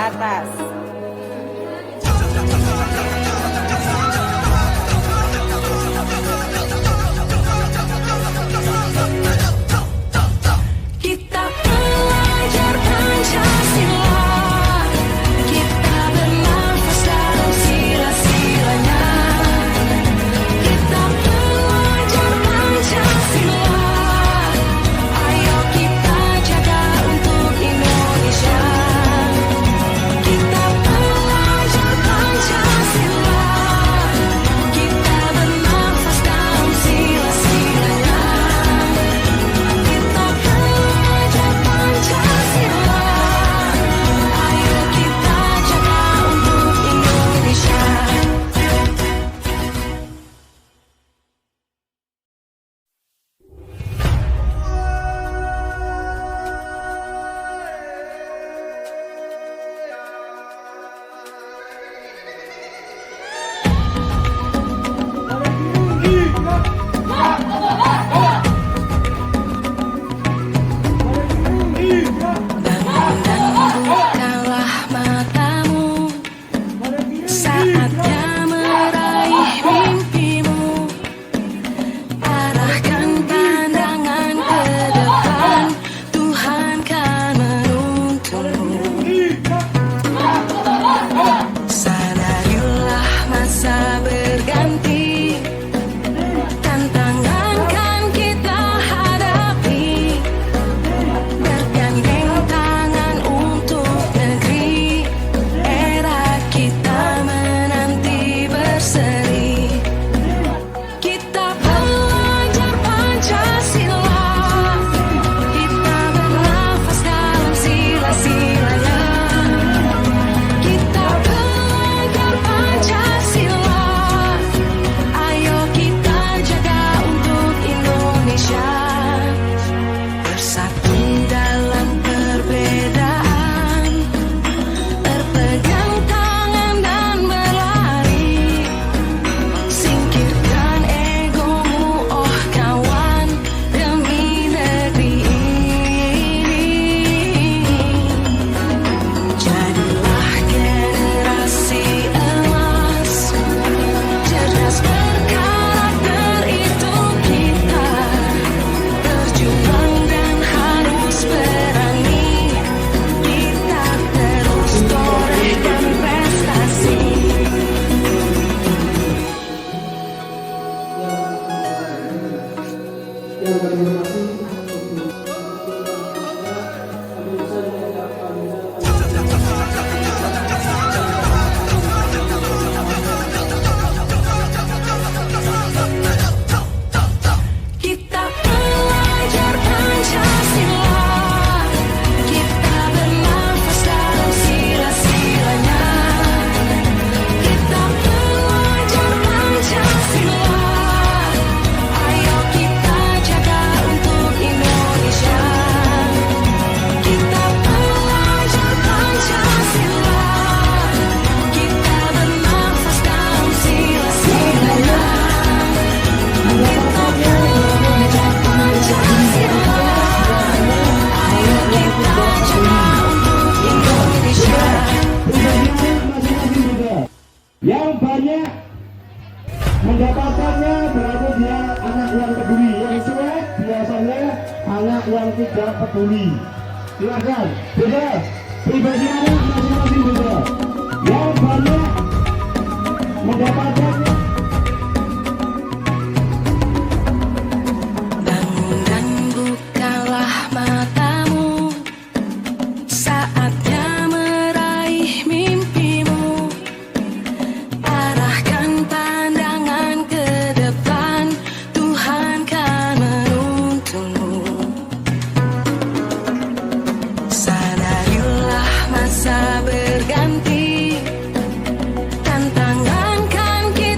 atas. Kita pelajar Pancasila, kita bernafas dalam sila-silanya. Kita pelajar Pancasila, ayo kita jaga untuk Indonesia. Kita pelajar Pancasila, kita bernafas dalam sila-silanya. Kita pelajar Pancasila, ayo kita jaga untuk Indonesia. Bangun dan bukalah matamu, saatnya meraih mimpimu. Arahkan pandangan ke depan, Tuhan kan menuntunmu. Sadarilah masa berganti, tantangan kan kita hadapi. Bergandeng tangan untuk negeri, era kita menanti berseri. Kita pelajar Pancasila, kita bernafas dalam sila-silanya. Kita pelajar Pancasila, ayo kita jaga untuk Indonesia. Bersatu dalam perbedaan, berpegang tangan dan berlari. Singkirkan egomu, oh kawan, demi negeri ini. Jadilah generasi emas, cerdas berkarakter itu kita. Berjuang dan harus berani, kita terus torehkan prestasi. Kita pelajar Pancasila, kita bernafas dalam sila-silanya. Kita pelajar Pancasila, ayo kita jaga untuk Indonesia. Kita pelajar Pancasila, kita bernafas dalam sila-silanya. Kita pelajar Pancasila, ayo kita jaga untuk Indonesia. Yang banyak mendapatkannya berarti dia anak yang peduli. Yang cuek biasanya anak yang tidak peduli. Silakan, beda. Pribadi anak masing-masing beda. Yang banyak mendapatkannya. Bangun dan bukalah matamu, saatnya meraih mimpimu. Arahkan pandangan ke depan, Tuhan kan menuntunmu. Sadarilah masa berganti, tantangan kan kita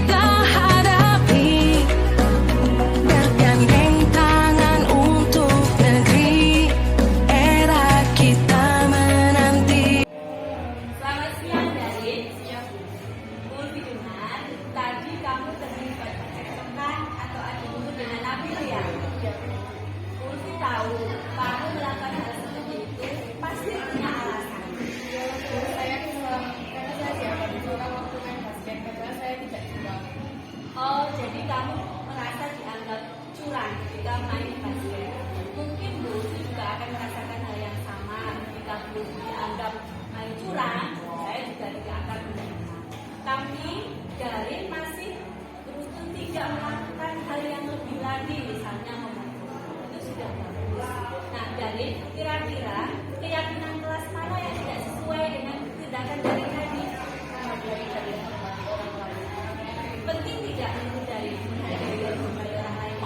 curang ketika main basket. Mungkin Bu juga akan merasakan hal yang sama ketika Bu dianggap main curang, saya juga tidak akan menerima. Tapi Darin masih berusaha tidak melakukan hal yang lebih lagi, misalnya memukul. Itu sudah bagus. Nah, Darin kira-kira keyakinan kelas mana yang tidak sesuai dengan tindakan Darin tadi? Penting tidak menurut Darin menghargai orang lain?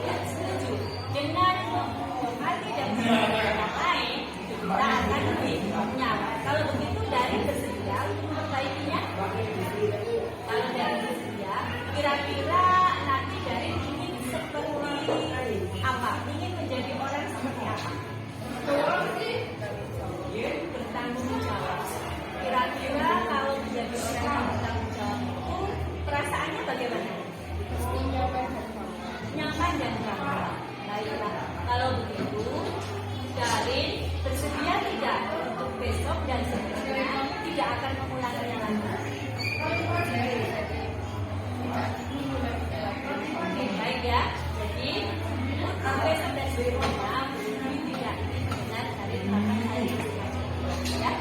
Ya, setuju. Dengan menghormati dan menghargai orang lain, kita akan lebih nyaman. Kalau begitu Darin bersedia untuk memperbaikinya? Kalau Darin bersedia, kira-kira nanti Darin ingin seperti apa? Ingin menjadi orang seperti apa? Bertanggung jawab. Kira-kira kalau menjadi orang yang bertanggung jawab itu perasaannya bagaimana? Nyaman dan bangga. Baiklah, kalau begitu Darin bersedia tidak untuk besok dan seterusnya tidak akan mengulanginya lagi? Oke, baik ya. Jadi besok dan seterusnya ini tidak dengan Darin melakukan hal yang sengaja. Ya.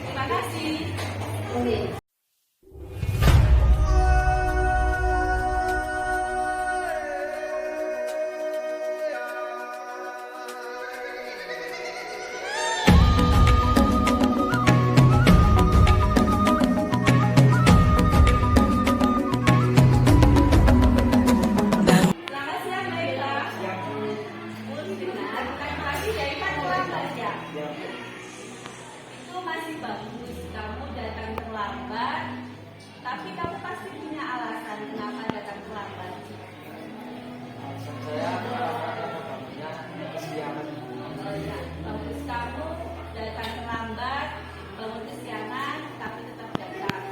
Terima kasih. Selamat siang, baiklah. Benar, bukan pagi dari terlambat ya. Itu masih bagus. Kamu datang terlambat, tapi kamu pasti punya alasan kenapa datang terlambat. Alasan saya karena kesiangan. Ya, bagus kamu datang terlambat, bangun kesiangan, tapi tetap datang.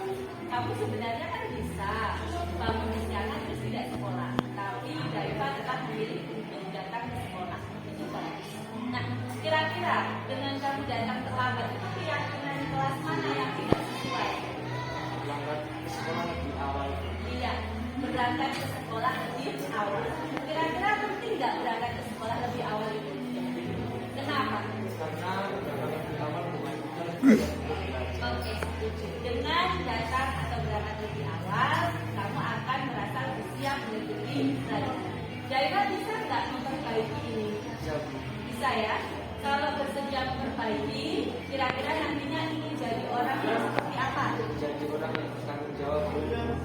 Kamu sebenarnya kan bisa bangun kesiangan terus tidak sekolah, tapi Daiva tetap memilih untuk datang ke sekolah. Itu bagus. Nah, kira-kira dengan kamu datang terlambat itu keyakinan kelas mana yang tidak sesuai? Berangkat ke sekolah lebih awal. Iya, berangkat ke sekolah lebih awal. Kira-kira penting nggak berangkat ke sekolah lebih awal itu? Kenapa? Karena berangkat lebih awal memajukan Oke, setuju. Dengan datang atau berangkat lebih awal, kamu akan merasa lebih siap mengikuti pelajaran. Daiva bisa nggak memperbaiki ini? Bisa ya? Kalau bersedia memperbaiki, kira-kira nantinya ingin jadi orang yang seperti apa? jadi orang yang bertanggung jawab.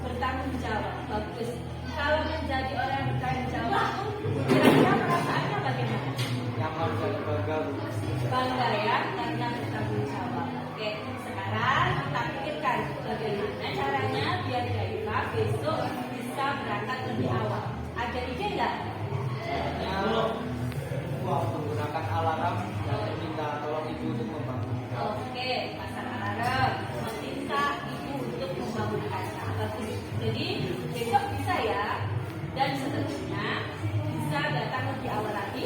Bertanggung jawab, bagus. Kalau menjadi orang yang bertanggung jawab, kira-kira perasaannya bagaimana? Nyaman dan bangga. Bangga ya, karena bertanggung jawab. Oke, sekarang kita pikirkan bagaimana caranya biar Daiva besok bisa berangkat lebih awal. Ada ide nggak? Menggunakan alarm dan meminta tolong ibu untuk membangun. Oke, pasang alarm, meminta ibu untuk membangunkan. Bagus. Jadi besok bisa ya, dan seterusnya bisa datang lebih awal lagi,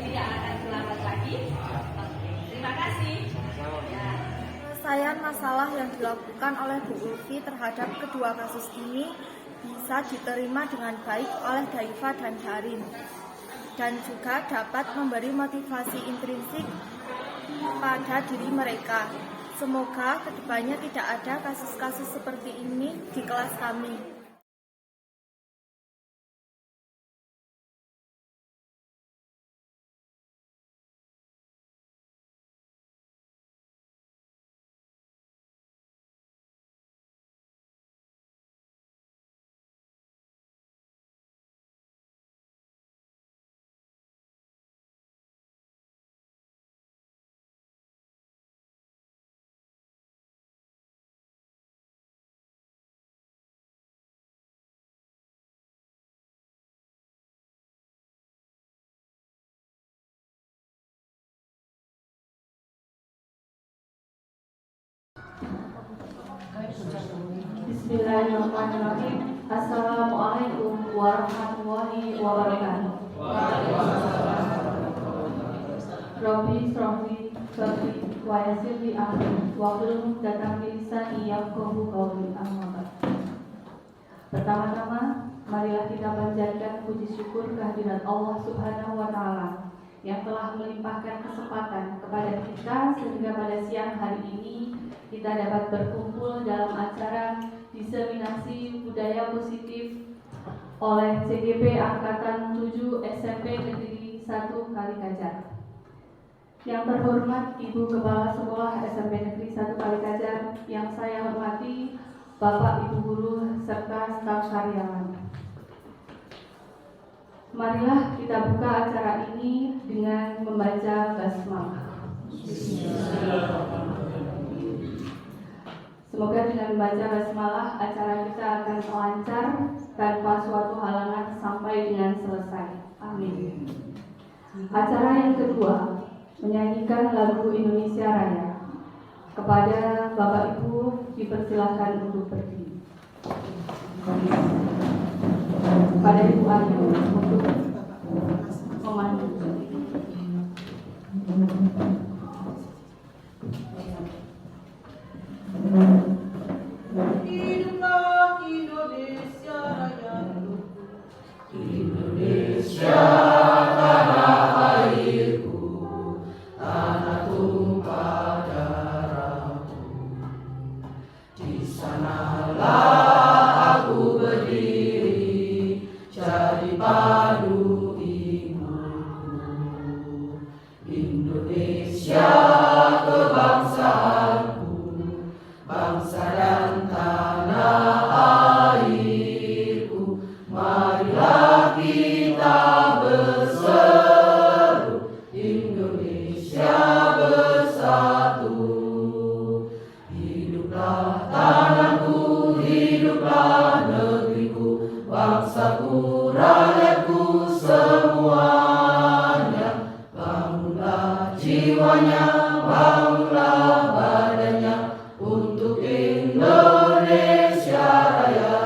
tidak akan terlambat lagi. Oke, terima kasih. Ya. Penyelesaian masalah yang dilakukan oleh Bu Ulfi terhadap kedua kasus ini bisa diterima dengan baik oleh Daiva dan Darin, dan juga dapat memberi motivasi intrinsik pada diri mereka. Semoga kedepannya tidak ada kasus-kasus seperti ini di kelas kami. Bismillahirrahmanirrahim. Assalamualaikum warahmatullahi wabarakatuh. Rabbi Srahli Sadri wa yassir li amri wahlul 'uqdatam min lisani yafqahu qawli. Amma ba'd. Pertama-tama, marilah kita panjatkan puji syukur kehadirat Allah Subhanahu wa Ta'ala yang telah melimpahkan kesempatan kepada kita sehingga pada siang hari ini kita dapat berkumpul dalam acara diseminasi budaya positif oleh CGP Angkatan 7 SMP Negeri 1 Kalikajar. Yang terhormat Ibu Kepala Sekolah SMP Negeri 1 Kalikajar, yang saya hormati Bapak Ibu Guru serta staf karyawan. Marilah kita buka acara ini dengan membaca basmalah. Semoga dengan membaca basmalah acara kita akan lancar tanpa suatu halangan sampai dengan selesai. Amin. Acara yang kedua, menyanyikan lagu Indonesia Raya. Kepada Bapak Ibu dipersilakan untuk berdiri. Kepada Ibu Ayu untuk memandu. Hiduplah Indonesia Raya. Indonesia tanah airku, tanah tumpah darahku. Di sanalah aku berdiri, jadi padu ibuku. Indonesia kebangsaanku, bangsa dan tanah airku. Marilah kita berseru, Indonesia bersatu. Hiduplah tanahku, hiduplah negeriku, bangsaku, rakyatku semuanya. Bangunlah jiwanya, bangunlah badannya untuk Indonesia Raya.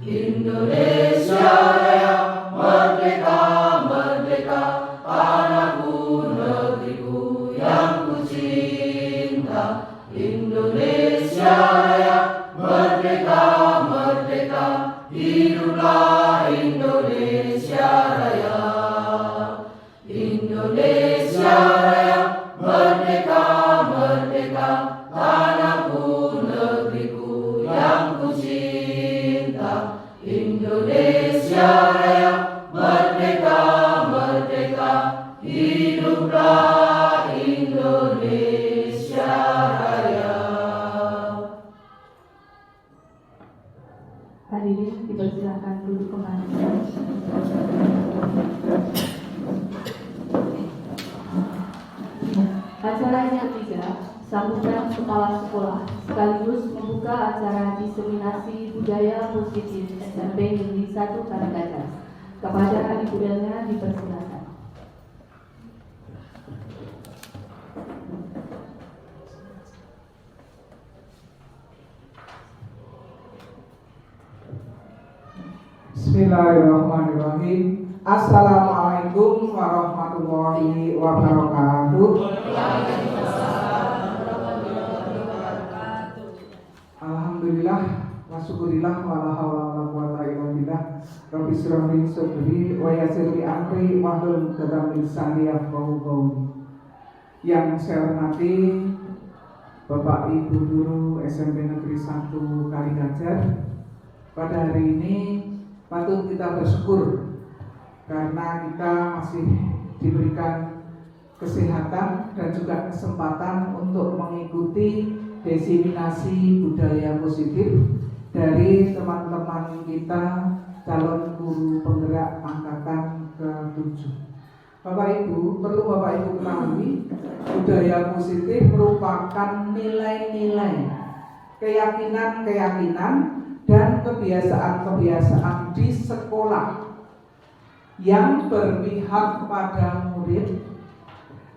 Indonesia Raya, merdeka, merdeka, tanahku, negeriku yang ku cinta. Indonesia Raya, merdeka, merdeka, hiduplah Indonesia Raya. Indonesia Raya, merdeka, merdeka, tanahku, negeriku yang ku cinta. Indonesia Raya, merdeka, merdeka, hiduplah Indonesia Raya. Hadirin dipersilakan duduk kembali. Acara yang ketiga, sambutan kepala sekolah, sekaligus membuka acara diseminasi budaya positif SMP Negeri 1 Kalikajar. Kepada Ibu Delnya dipersilakan. Bismillahirrahmanirrahim. Assalamualaikum warahmatullahi wabarakatuh. Alhamdulillah wa syukurillah wa la haula wa la quwata illa billah. Rabbi shrah li sadri wa yassir li amri wahlul 'uqdatam min lisani yafqahu qawli. Yang saya hormati Bapak Ibu Guru SMP Negeri 1 Kalikajar, pada hari ini patut kita bersyukur karena kita masih diberikan kesehatan dan juga kesempatan untuk mengikuti diseminasi budaya positif dari teman-teman kita calon guru penggerak angkatan ke-7. Bapak Ibu, perlu Bapak Ibu ketahui, budaya positif merupakan nilai-nilai, keyakinan-keyakinan dan kebiasaan-kebiasaan di sekolah yang berpihak pada murid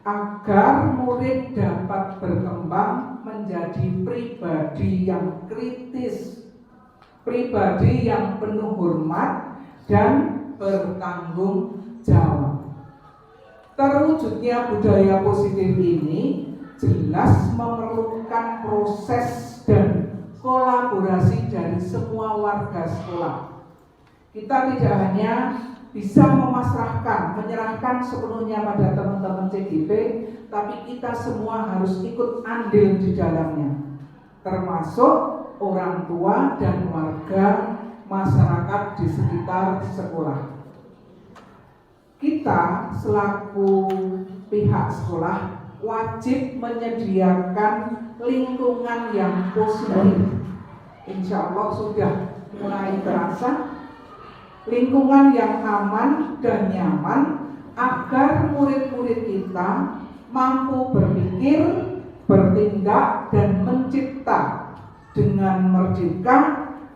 agar murid dapat berkembang menjadi pribadi yang kritis, pribadi yang penuh hormat dan bertanggung jawab. Terwujudnya budaya positif ini jelas memerlukan proses dan kolaborasi dari semua warga sekolah. Kita tidak hanya bisa menyerahkan sepenuhnya pada teman-teman CGP, tapi kita semua harus ikut andil di dalamnya, termasuk orang tua dan warga masyarakat di sekitar sekolah. Kita selaku pihak sekolah wajib menyediakan lingkungan yang positif. Insya Allah sudah mulai terasa lingkungan yang aman dan nyaman agar murid-murid kita mampu berpikir, bertindak, dan mencipta dengan merdeka,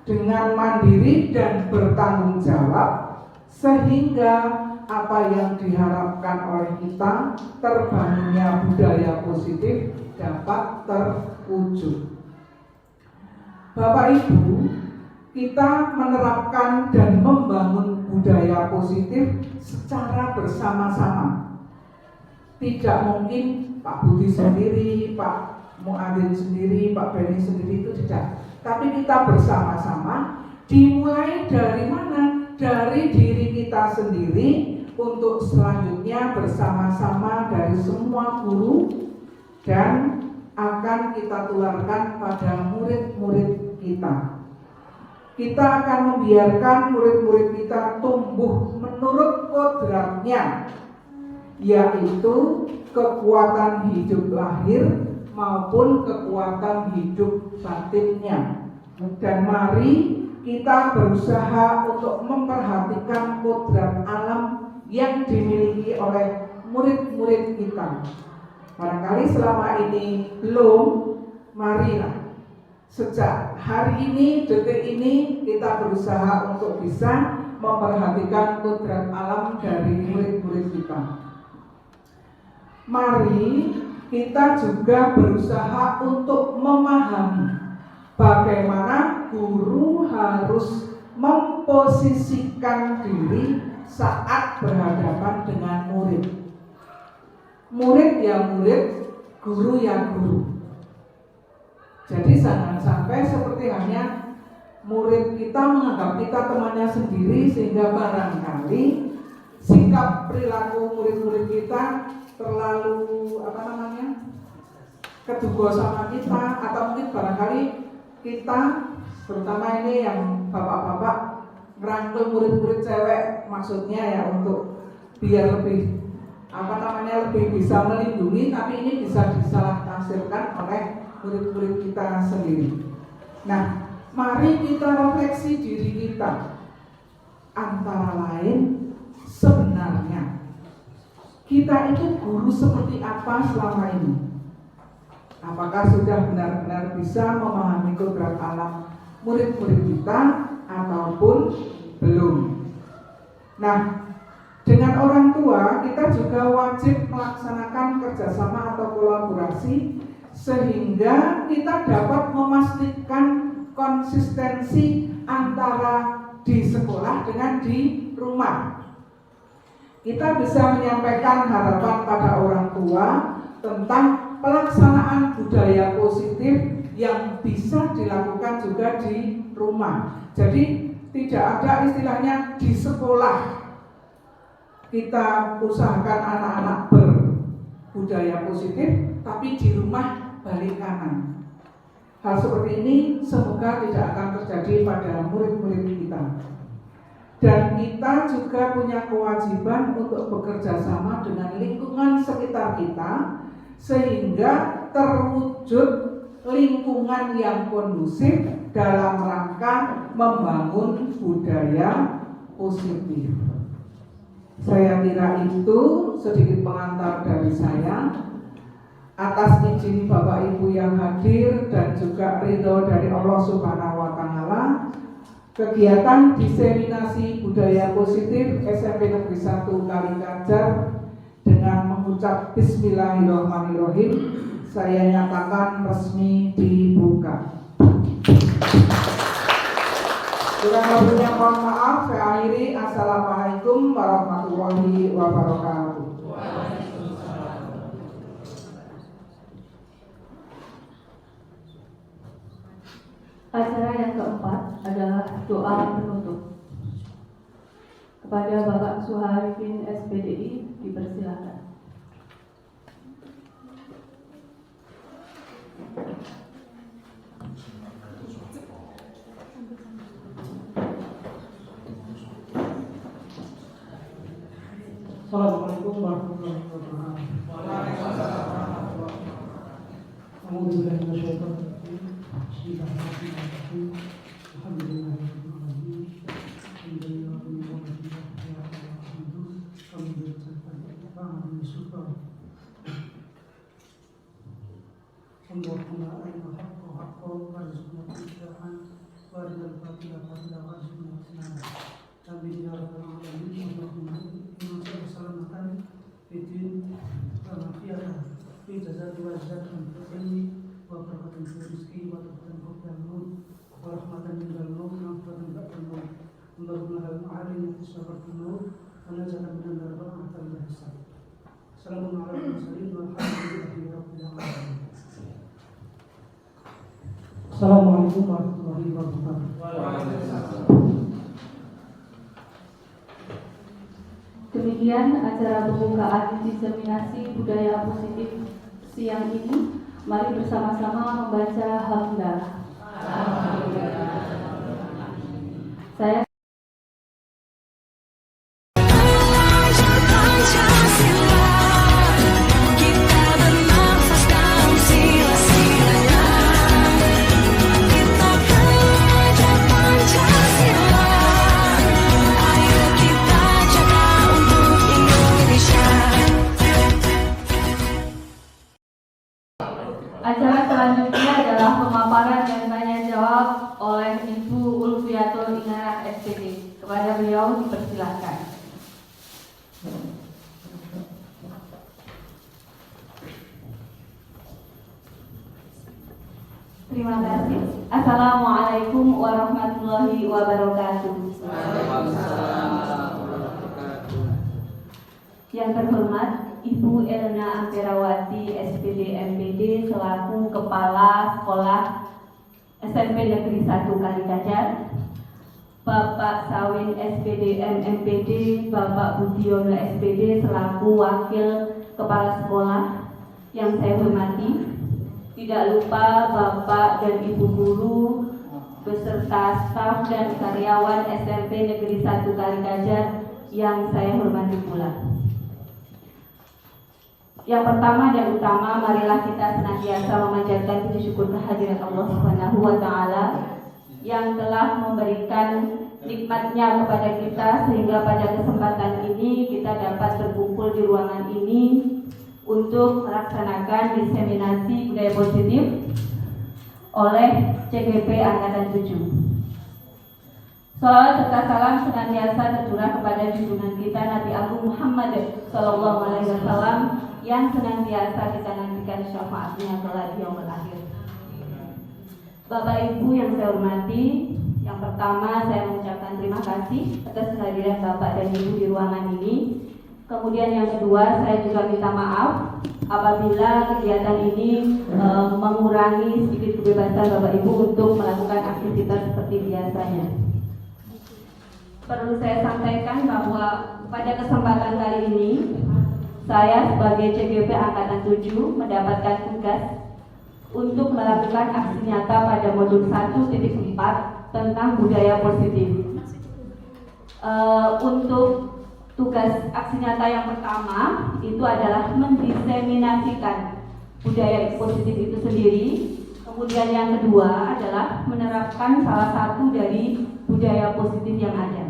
dengan mandiri dan bertanggung jawab, sehingga apa yang diharapkan oleh kita, terbangunnya budaya positif, dapat terwujud. Bapak Ibu, kita menerapkan dan membangun budaya positif secara bersama-sama. Tidak mungkin Pak Budi sendiri, Pak Muadin sendiri, Pak Beni sendiri, itu tidak. Tapi kita bersama-sama, dimulai dari mana? Dari diri kita sendiri, untuk selanjutnya bersama-sama dari semua guru, dan akan kita tularkan pada murid-murid kita. Kita akan membiarkan murid-murid kita tumbuh menurut kodratnya, yaitu kekuatan hidup lahir maupun kekuatan hidup batinnya. Dan mari kita berusaha untuk memperhatikan kodrat alam yang dimiliki oleh murid-murid kita. Barangkali selama ini belum, marilah sejak hari ini, detik ini, kita berusaha untuk bisa memperhatikan kodrat alam dari murid-murid kita. Mari kita juga berusaha untuk memahami bagaimana guru harus memposisikan diri saat berhadapan dengan murid. Murid ya murid, guru ya guru. Jadi jangan sampai seperti hanya murid kita menganggap kita temannya sendiri, sehingga barangkali sikap perilaku murid-murid kita terlalu kedua sama kita, atau mungkin barangkali kita, terutama ini yang bapak-bapak, merangkul murid-murid cewek, maksudnya ya untuk biar lebih lebih bisa melindungi, tapi ini bisa disalah tafsirkan oleh murid-murid kita sendiri. Nah, mari kita refleksi diri kita. Antara lain, sebenarnya kita itu guru seperti apa selama ini? Apakah sudah benar-benar bisa memahami kodrat alam murid-murid kita ataupun belum? Nah, dengan orang tua kita juga wajib melaksanakan kerjasama atau kolaborasi, sehingga kita dapat memastikan konsistensi antara di sekolah dengan di rumah. Kita bisa menyampaikan harapan pada orang tua tentang pelaksanaan budaya positif yang bisa dilakukan juga di rumah. Jadi tidak ada istilahnya di sekolah kita usahakan anak-anak berbudaya positif, tapi di rumah balik kanan. Hal seperti ini semoga tidak akan terjadi pada murid-murid kita. Dan kita juga punya kewajiban untuk bekerja sama dengan lingkungan sekitar kita, sehingga terwujud lingkungan yang kondusif dalam rangka membangun budaya positif. Saya kira itu sedikit pengantar dari saya. Atas izin Bapak Ibu yang hadir dan juga ridho dari Allah Subhanahu wa Ta'ala, kegiatan diseminasi budaya positif SMP Negeri 1 Kalikajar dengan mengucap Bismillahirrahmanirrahim saya nyatakan resmi dibuka. Kurang lebihnya mohon maaf, saya akhiri. Assalamualaikum warahmatullahi wabarakatuh. Acara yang keempat adalah doa penutup. Kepada Bapak Suharifin SPDI dipersilakan. Assalamualaikum warahmatullahi wabarakatuh. Alhamdulillah Assalamualaikum warahmatullahi wabarakatuh. Demikian acara pembukaan diseminasi budaya positif siang ini. Mari bersama-sama membaca hamdalah. Saya Kita bernafas dalam sila-sila. Kita belajar Pancasila. Ayo kita jaga untuk Indonesia. Acara selanjutnya adalah pemaparan dan tanya jawab oleh Ibu Ulfiatul Ingarah SPD. Kepada beliau dipersilakan. Terima kasih. Assalamualaikum warahmatullahi wabarakatuh. Yang terhormat Ibu Elna Amperawati SPD MPD selaku Kepala Sekolah SMP Negeri 1 Kalikajar, Bapak Sawin SPD MMPD, Bapak Budiono SPD selaku Wakil Kepala Sekolah yang saya hormati, tidak lupa Bapak dan Ibu Guru beserta staf dan karyawan SMP Negeri 1 Kalikajar yang saya hormati pula. Yang pertama dan utama, marilah kita senantiasa memanjatkan puji syukur kehadirat Allah Subhanahu wa Ta'ala yang telah memberikan nikmatnya kepada kita sehingga pada kesempatan ini kita dapat berkumpul di ruangan ini untuk melaksanakan diseminasi budaya positif oleh CGP Angkatan 7. Salawat serta salam senantiasa tercurah kepada junjungan kita Nabi Agung Muhammad SAW yang senantiasa kita nantikan syafaatnya kelak di yaumul akhir. Bapak Ibu yang saya hormati, yang pertama saya mengucapkan terima kasih atas kehadiran Bapak dan Ibu di ruangan ini. Kemudian yang kedua, saya juga minta maaf apabila kegiatan ini mengurangi sedikit kebebasan Bapak Ibu untuk melakukan aktivitas seperti biasanya. Perlu saya sampaikan bahwa pada kesempatan kali ini saya sebagai CGP Angkatan 7 mendapatkan tugas untuk melakukan aksi nyata pada modul 1.4 tentang budaya positif. Untuk tugas aksi nyata yang pertama itu adalah mendiseminasikan budaya positif itu sendiri. Kemudian yang kedua adalah menerapkan salah satu dari budaya positif yang ada.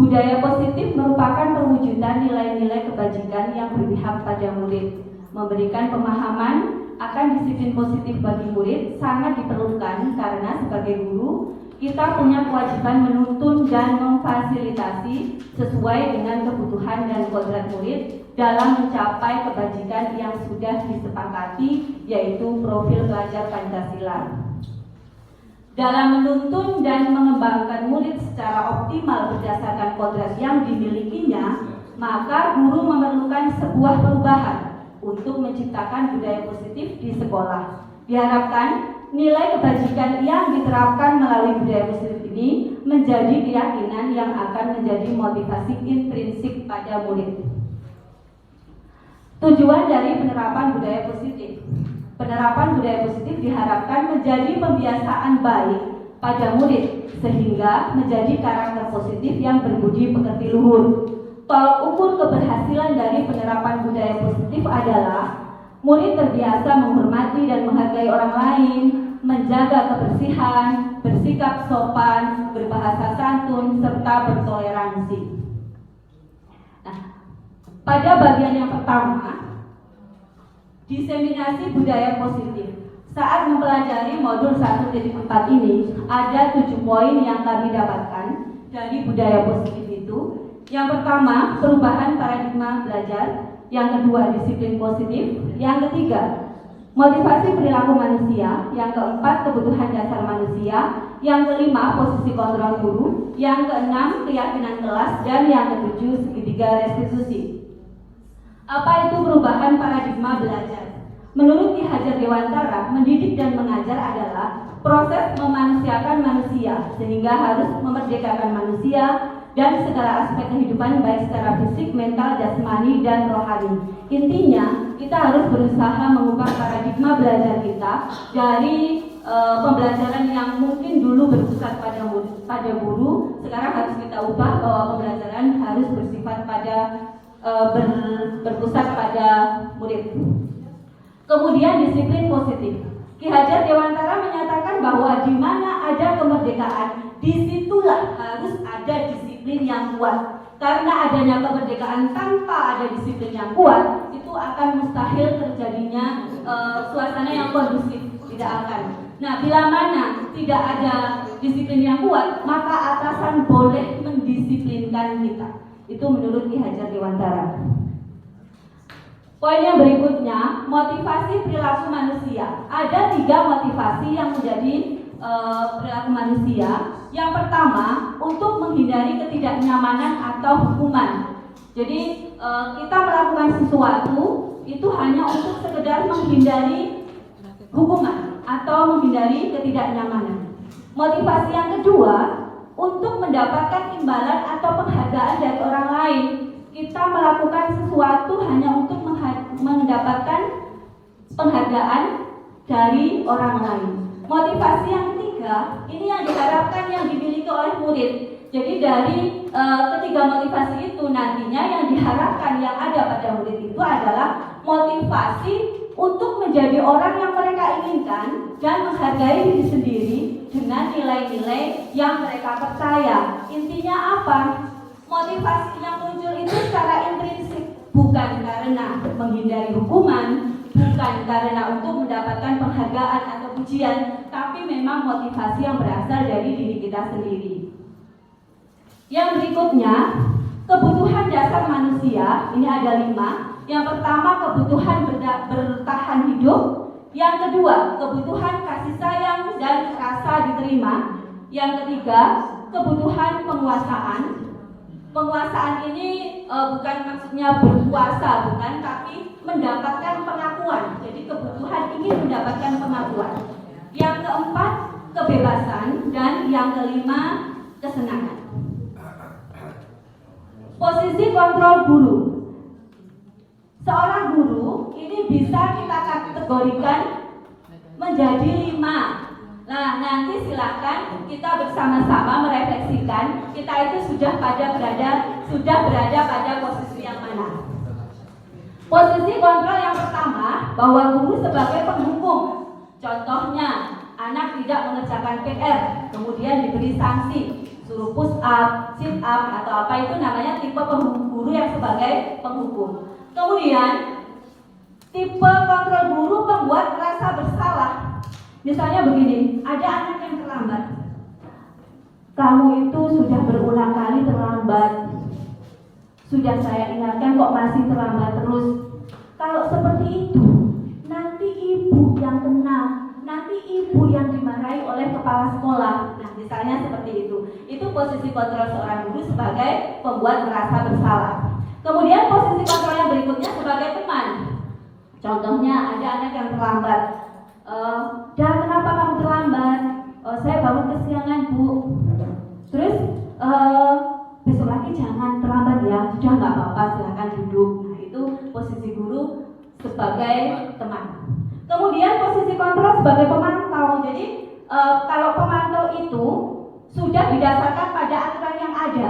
Budaya positif merupakan perwujudan nilai-nilai kebajikan yang berpihak pada murid. Memberikan pemahaman akan disiplin positif bagi murid sangat diperlukan karena sebagai guru kita punya kewajiban menuntun dan memfasilitasi sesuai dengan kebutuhan dan kodrat murid dalam mencapai kebajikan yang sudah disepakati, yaitu profil pelajar Pancasila. Dalam menuntun dan mengembangkan murid secara optimal berdasarkan kodrat yang dimilikinya, maka guru memerlukan sebuah perubahan untuk menciptakan budaya positif di sekolah. Diharapkan nilai kebajikan yang diterapkan melalui budaya positif ini menjadi keyakinan yang akan menjadi motivasi intrinsik pada murid. Tujuan dari penerapan budaya positif. Penerapan budaya positif diharapkan menjadi pembiasaan baik pada murid sehingga menjadi karakter positif yang berbudi pekerti luhur. Tolak ukur keberhasilan dari penerapan budaya positif adalah murid terbiasa menghormati dan menghargai orang lain, menjaga kebersihan, bersikap sopan, berbahasa santun, serta bertoleransi. Nah, pada bagian yang pertama, diseminasi budaya positif. Saat mempelajari modul 1.4 ini, ada 7 poin yang kami dapatkan dari budaya positif itu. Yang pertama, perubahan paradigma belajar. Yang kedua, disiplin positif. Yang ketiga, motivasi perilaku manusia. Yang keempat, kebutuhan dasar manusia. Yang kelima, posisi kontrol guru. Yang keenam, keyakinan kelas. Dan yang ketujuh, segitiga restitusi. Apa itu perubahan paradigma belajar? Menurut Ki Hajar Dewantara, mendidik dan mengajar adalah proses memanusiakan manusia sehingga harus memerdekakan manusia dan segala aspek kehidupan baik secara fisik, mental, jasmani, dan rohani. Intinya, kita harus berusaha mengubah paradigma belajar kita dari pembelajaran yang mungkin dulu berpusat pada guru, sekarang harus kita ubah bahwa pembelajaran harus bersifat pada berpusat pada murid. Kemudian disiplin positif. Ki Hajar Dewantara menyatakan bahwa di mana ada kemerdekaan, disitulah harus ada disiplin yang kuat. Karena adanya kemerdekaan tanpa ada disiplin yang kuat, itu akan mustahil terjadinya suasana yang kondusif, tidak akan. Nah, bila mana tidak ada disiplin yang kuat, maka atasan boleh mendisiplinkan kita. Itu menurut Ki Hajar Dewantara. Poin yang berikutnya, motivasi perilaku manusia. Ada 3 motivasi yang menjadi perilaku manusia. Yang pertama, untuk menghindari ketidaknyamanan atau hukuman. Jadi kita melakukan sesuatu itu hanya untuk sekedar menghindari hukuman atau menghindari ketidaknyamanan. Motivasi yang kedua, untuk mendapatkan imbalan atau penghargaan dari orang lain. Kita melakukan sesuatu hanya untuk mendapatkan penghargaan dari orang lain. Motivasi yang ketiga, ini yang diharapkan yang dimiliki oleh murid. Jadi dari ketiga motivasi itu nantinya yang diharapkan yang ada pada murid itu adalah motivasi untuk menjadi orang yang mereka inginkan dan menghargai diri sendiri dengan nilai-nilai yang mereka percaya. Intinya apa? Motivasi yang muncul itu secara intrinsik, bukan karena menghindari hukuman, bukan karena untuk mendapatkan penghargaan atau pujian, tapi memang motivasi yang berasal dari diri kita sendiri. Yang berikutnya, kebutuhan dasar manusia, ini ada 5. Yang pertama, kebutuhan bertahan hidup. Yang kedua, kebutuhan kasih sayang dan rasa diterima. Yang ketiga, kebutuhan penguasaan. Penguasaan ini bukan maksudnya berkuasa, bukan, tapi mendapatkan pengakuan. Jadi kebutuhan ingin mendapatkan pengakuan. Yang keempat, kebebasan, dan yang kelima, kesenangan. Posisi kontrol guru. Seorang guru ini bisa kita kategorikan menjadi 5. Nah, nanti silakan kita bersama-sama merefleksikan kita itu sudah berada pada posisi yang mana. Posisi kontrol yang pertama, bahwa guru sebagai penghukum. Contohnya, anak tidak mengerjakan PR, kemudian diberi sanksi, suruh push up, sit up, atau apa itu namanya tipe guru yang sebagai penghukum. Kemudian, tipe kontrol guru membuat rasa bersalah. Misalnya begini, ada anak yang terlambat. Kamu itu sudah berulang kali terlambat. Sudah saya ingatkan kok masih terlambat terus. Kalau seperti itu, nanti ibu yang kena, nanti ibu yang dimarahi oleh kepala sekolah. Nah, misalnya seperti itu. Itu posisi kontrol seorang guru sebagai pembuat merasa bersalah. Kemudian posisi kontrol yang berikutnya sebagai teman. Contohnya ada anak yang terlambat. Dan kenapa kamu terlambat? Saya bangun kesiangan, Bu. Terus besok lagi jangan terlambat ya. Sudah nggak apa-apa, silahkan duduk. Nah itu posisi guru sebagai teman. Kemudian posisi kontrol sebagai pemantau. Jadi kalau pemantau itu sudah didasarkan pada aturan yang ada.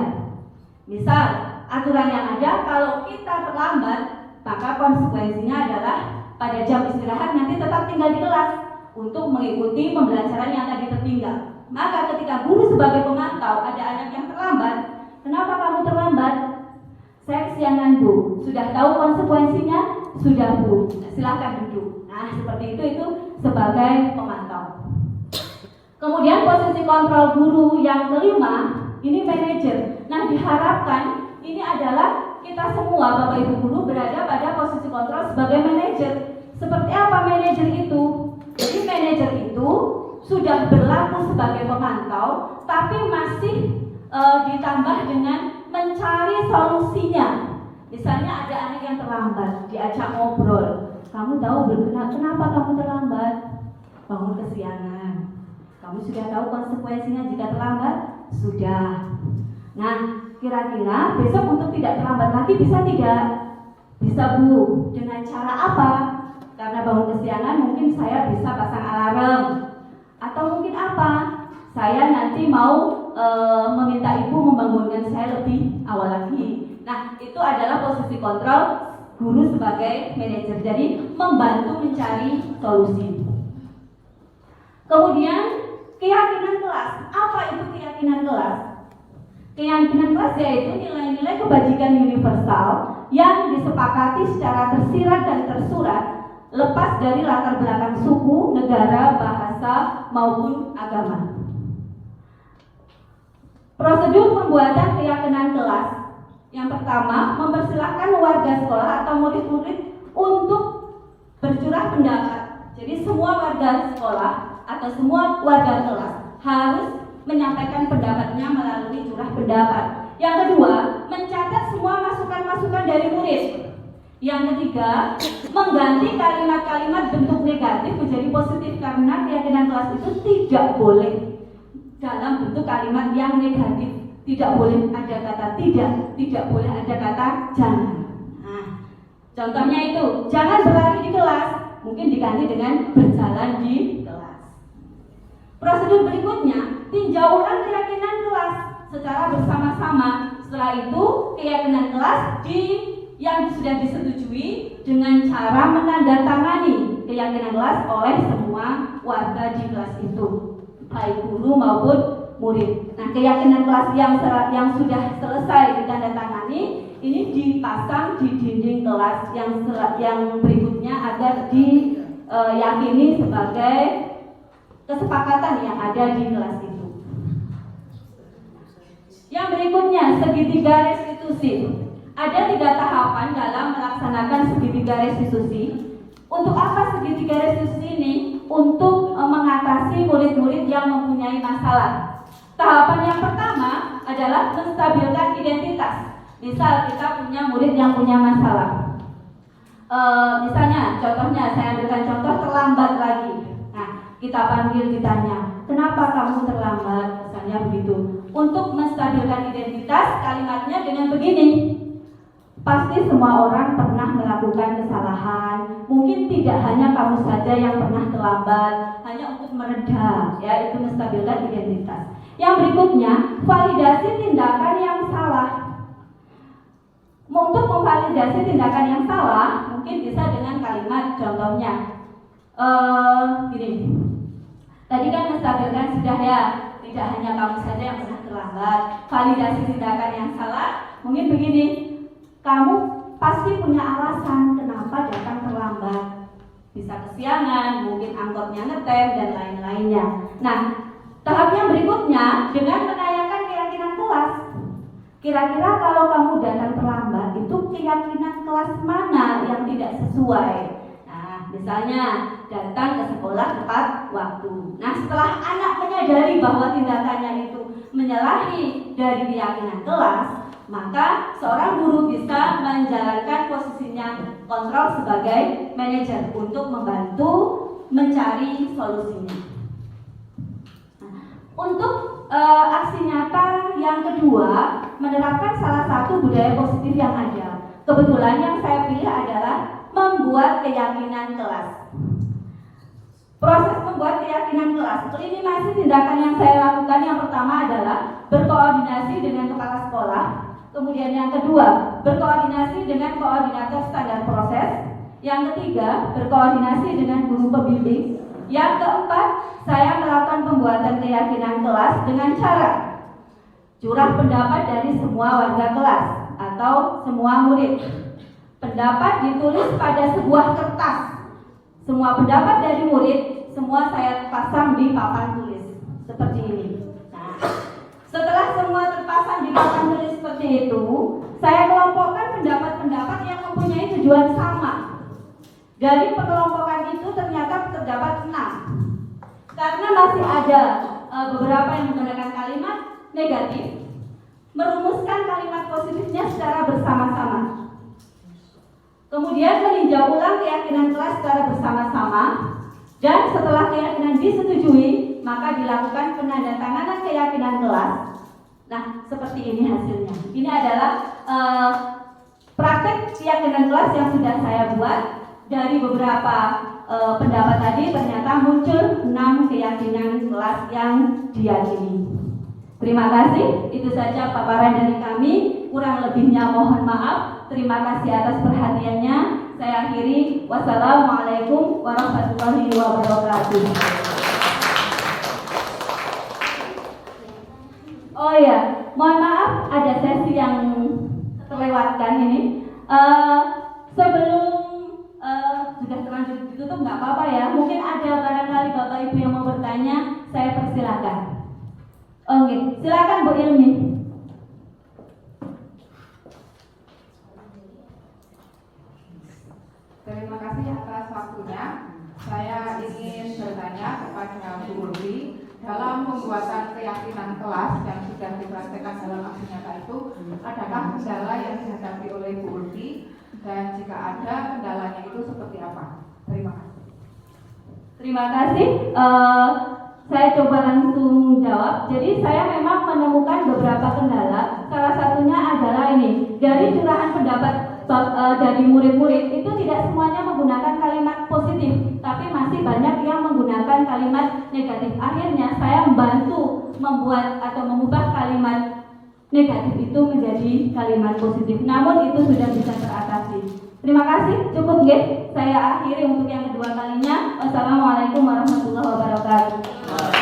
Misal aturan yang ada, kalau kita terlambat, maka konsekuensinya adalah pada jam istirahat nanti tetap tinggal di kelas untuk mengikuti pembelajaran yang tadi tertinggal. Maka ketika guru sebagai pemantau ada anak yang terlambat, kenapa kamu terlambat? Saya kesiangan, Bu. Sudah tahu konsekuensinya? Sudah, Bu. Silahkan duduk. Nah, seperti itu sebagai pemantau. Kemudian posisi kontrol guru yang kelima, ini manajer. Nah, diharapkan ini adalah kita semua Bapak Ibu guru berada pada posisi kontrol sebagai manajer. Seperti apa manajer itu? Jadi manajer itu sudah berlaku sebagai pemantau, tapi masih ditambah dengan mencari solusinya. Misalnya ada anak yang terlambat, diajak ngobrol. Kamu tahu kenapa kamu terlambat? Bangun kesiangan. Kamu sudah tahu konsekuensinya jika terlambat? Sudah. Nah, kira-kira besok untuk tidak terlambat lagi bisa tidak? Bisa, Bu. Dengan cara apa? Karena bangun kesiangan mungkin saya bisa pasang alarm. Atau mungkin apa? Saya nanti mau meminta ibu membangunkan saya lebih awal lagi. Nah, itu adalah posisi kontrol guru sebagai manajer. Jadi membantu mencari solusi. Kemudian keyakinan kelas. Apa itu keyakinan kelas? Keyakinan kelas yaitu nilai-nilai kebajikan universal yang disepakati secara tersirat dan tersurat, lepas dari latar belakang suku, negara, bahasa, maupun agama. Prosedur pembuatan keyakinan kelas. Yang pertama, mempersilahkan warga sekolah atau murid-murid untuk bercurah pendapat. Jadi semua warga sekolah atau semua warga kelas harus menyampaikan pendapatnya melalui curah pendapat. Yang kedua, mencatat semua masukan-masukan dari murid. Yang ketiga, mengganti kalimat-kalimat bentuk negatif menjadi positif karena keyakinan kelas itu tidak boleh dalam bentuk kalimat yang negatif. Tidak boleh ada kata tidak boleh ada kata jangan. Nah, contohnya itu, jangan berlari di kelas, mungkin diganti dengan berjalan di kelas. Prosedur berikutnya, tinjau ulang keyakinan kelas secara bersama-sama. Setelah itu, keyakinan kelas yang sudah disetujui dengan cara menandatangani keyakinan kelas oleh semua warga di kelas itu, baik guru maupun murid. Nah, keyakinan kelas yang sudah selesai ditandatangani ini dipasang di dinding kelas yang berikutnya agar diyakini sebagai kesepakatan yang ada di kelas itu. Yang berikutnya, segitiga restitusi. Ada 3 tahapan dalam melaksanakan segitiga restitusi. Untuk apa segitiga restitusi ini? Untuk mengatasi murid-murid yang mempunyai masalah. Tahapan yang pertama adalah menstabilkan identitas. Misal kita punya murid yang punya masalah. Misalnya, contohnya saya ambilkan contoh terlambat lagi. Nah, kita panggil, ditanya, kenapa kamu terlambat? Misalnya begitu. Untuk menstabilkan identitas, kalimatnya dengan begini. Pasti semua orang pernah melakukan kesalahan. Mungkin tidak hanya kamu saja yang pernah terlambat, hanya untuk mereda, ya, itu menstabilkan identitas. Yang berikutnya, validasi tindakan yang salah. Untuk memvalidasi tindakan yang salah, mungkin bisa dengan kalimat, contohnya, gini. Tadi kan menstabilkan sudah ya, tidak hanya kamu saja yang pernah terlambat. Validasi tindakan yang salah, mungkin begini. Kamu pasti punya alasan kenapa datang terlambat. Bisa kesiangan, mungkin angkotnya ngetem, dan lain-lainnya. Nah, tahap yang berikutnya dengan menanyakan keyakinan kelas. Kira-kira kalau kamu datang terlambat, itu keyakinan kelas mana yang tidak sesuai? Nah, misalnya datang ke sekolah tepat waktu. Nah, setelah anak menyadari bahwa tindakannya itu menyalahi dari keyakinan kelas, maka seorang guru bisa menjalankan posisinya kontrol sebagai manajer untuk membantu mencari solusinya. Untuk aksi nyata yang kedua, menerapkan salah satu budaya positif yang ada. Kebetulan yang saya pilih adalah membuat keyakinan kelas. Proses membuat keyakinan kelas, ini masih tindakan yang saya lakukan. Yang pertama adalah berkoordinasi dengan kepala sekolah. Kemudian yang kedua, berkoordinasi dengan koordinator standar proses. Yang ketiga, berkoordinasi dengan guru pembimbing. Yang keempat, saya melakukan pembuatan keyakinan kelas dengan cara curah pendapat dari semua warga kelas atau semua murid. Pendapat ditulis pada sebuah kertas. Semua pendapat dari murid, semua saya pasang di papan tulis seperti ini. Nah, setelah semua terpasang di papan tulis seperti itu, saya kelompokkan pendapat-pendapat yang mempunyai tujuan sama. Dari pengelompokan itu ternyata terdapat 6. Karena masih ada beberapa yang menggunakan kalimat negatif, merumuskan kalimat positifnya secara bersama-sama. Kemudian meninjau ulang keyakinan kelas secara bersama-sama, dan setelah keyakinan disetujui, maka dilakukan penandatanganan keyakinan kelas. Nah, seperti ini hasilnya. Ini adalah praktek keyakinan kelas yang sudah saya buat. Dari beberapa pendapat tadi ternyata muncul 6 keyakinan kelas yang diyakini. Terima kasih, itu saja paparan dari kami. Kurang lebihnya mohon maaf. Terima kasih atas perhatiannya. Saya akhiri. Wassalamualaikum warahmatullahi wabarakatuh. Oh ya, mohon maaf ada sesi yang terlewatkan ini. Sebelum sudah terlanjur ditutup nggak apa-apa ya. Mungkin ada barangkali Bapak Ibu yang mau bertanya, saya persilakan. Oke, silakan Bu Ilmi. Terima kasih atas waktunya. Saya ingin bertanya kepada Bu Urfi, dalam pembuatan keyakinan kelas yang sudah dipraktekkan dalam aksi nyata itu, adakah kendala yang dihadapi oleh Bu Urfi? Dan jika ada, kendalanya itu seperti apa? Terima kasih. Terima kasih. Saya coba langsung jawab. Jadi saya memang menemukan beberapa kendala. Salah satunya adalah ini. Dari curahan pendapat dari murid-murid itu tidak semuanya menggunakan kalimat positif, tapi masih banyak yang menggunakan kalimat negatif. Akhirnya saya membantu membuat atau mengubah kalimat negatif itu menjadi kalimat positif. Namun itu sudah bisa teratasi. Terima kasih. Cukup nggih. Saya akhiri untuk yang kedua kalinya. Wassalamualaikum warahmatullahi wabarakatuh.